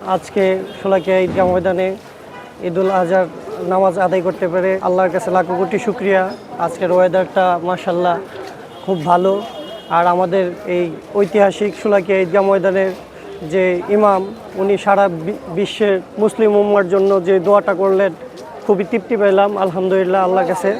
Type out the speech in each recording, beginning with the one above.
আজকে শোলাকিয়া ঈদগাহ ময়দানে ঈদুল আজহার নামাজ আদায় করতে পেরে আল্লাহর কাছে লাখো কোটি শুকরিয়া। আজকের ওয়েদারটা মাশাআল্লাহ খুব ভালো। আর আমাদের এই ঐতিহাসিক শোলাকিয়া ঈদগাহ ময়দানের যে ইমাম, উনি সারা বিশ্বের মুসলিম উম্মার জন্য যে দোয়াটা করলেন, খুবই তৃপ্তি পেলাম। আলহামদুলিল্লাহ, আল্লাহর কাছে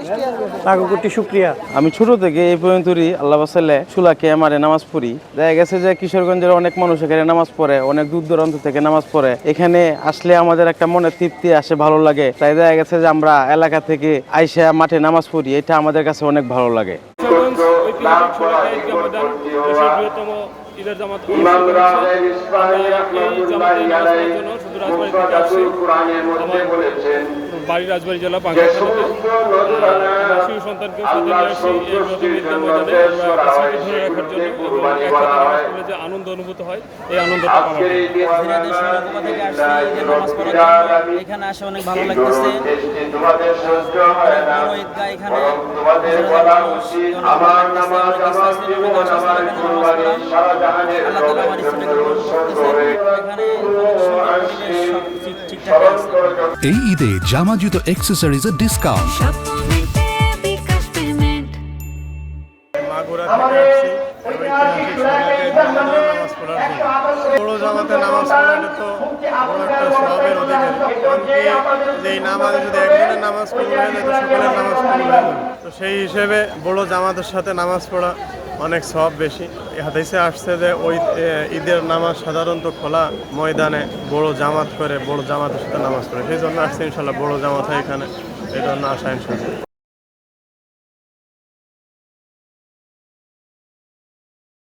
লাখো কোটি শুকরিয়া। আমি ছোট থেকে এই পর্যন্তই আল্লাহ বাসালে শোলাকিয়া মারে নামাজ পড়ি। দেখা গেছে যে কিশোরগঞ্জের অনেক মানুষ এখানে নামাজ পড়ে, অনেক দূর দূরান্ত থেকে নামাজ পড়ে। এখানে আসলে আমাদের একটা মনে তৃপ্তি আসে, ভালো লাগে। তাই দেখা গেছে যে আমরা এলাকা থেকে আইসা মাঠে নামাজ পড়ি, এটা আমাদের কাছে অনেক ভালো লাগে। ঐতিহাসিক শোলাকিয়া ঈদগাহ ময়দান দেশের বৃহত্তম ঈদের জামাত অনুষ্ঠিত হচ্ছে। এই জামাতে নামাজ পড়ার জন্য শুধু রাজবাড়ী থেকে আসছি। আমার বাড়ি রাজবাড়ী জেলা পাঙ্গাস থানাতে। শিশু সন্তানকেও সাথে নিয়ে আসছি এই বৃহত্তম ঈদগাহ ময়দানে আমরা স্মৃতি ধরে রাখার জন্য এবং একসাথে নামাজ পড়লে যে আনন্দ অনুভূত হয়, এই আনন্দটা পাওয়ার জন্য। থেকে আসছি যে নামাজ পড়ার জন্য। এখানে আসে অনেক ভালো লাগতেছে। বড় ঈদগাহ, এখানে এই ঈদে জামা জুতো অ্যাক্সেসরিজের ডিসকাউন্ট। মাগুরা থেকে আসছি ঐতিহাসিক শোলাকিয়া ঈদগাহ ময়দানে নামাজ পড়ার জন্য। বড় জামাতে নামাজ পড়াটা তো বড় একটা সওয়াবের অধিকারী। কারণ কি, যে এই নামাজে যদি একজনের নামাজ কবুল হয়ে যায় তো সকলের নামাজ কবুল হয়ে যাবে। তো সেই হিসেবে বড় জামাতের সাথে নামাজ পড়া অনেক সওয়াব বেশি। হাদিসে আসছে যে ওই ঈদের নামাজ সাধারণত খোলা ময়দানে বড় জামাত করে, বড় জামাতের সাথে নামাজ পড়ে। সেই জন্য আসছে ইনশাল্লাহ, বড় জামাত হয় এখানে, এই জন্য আসা ইনশাল্লাহ।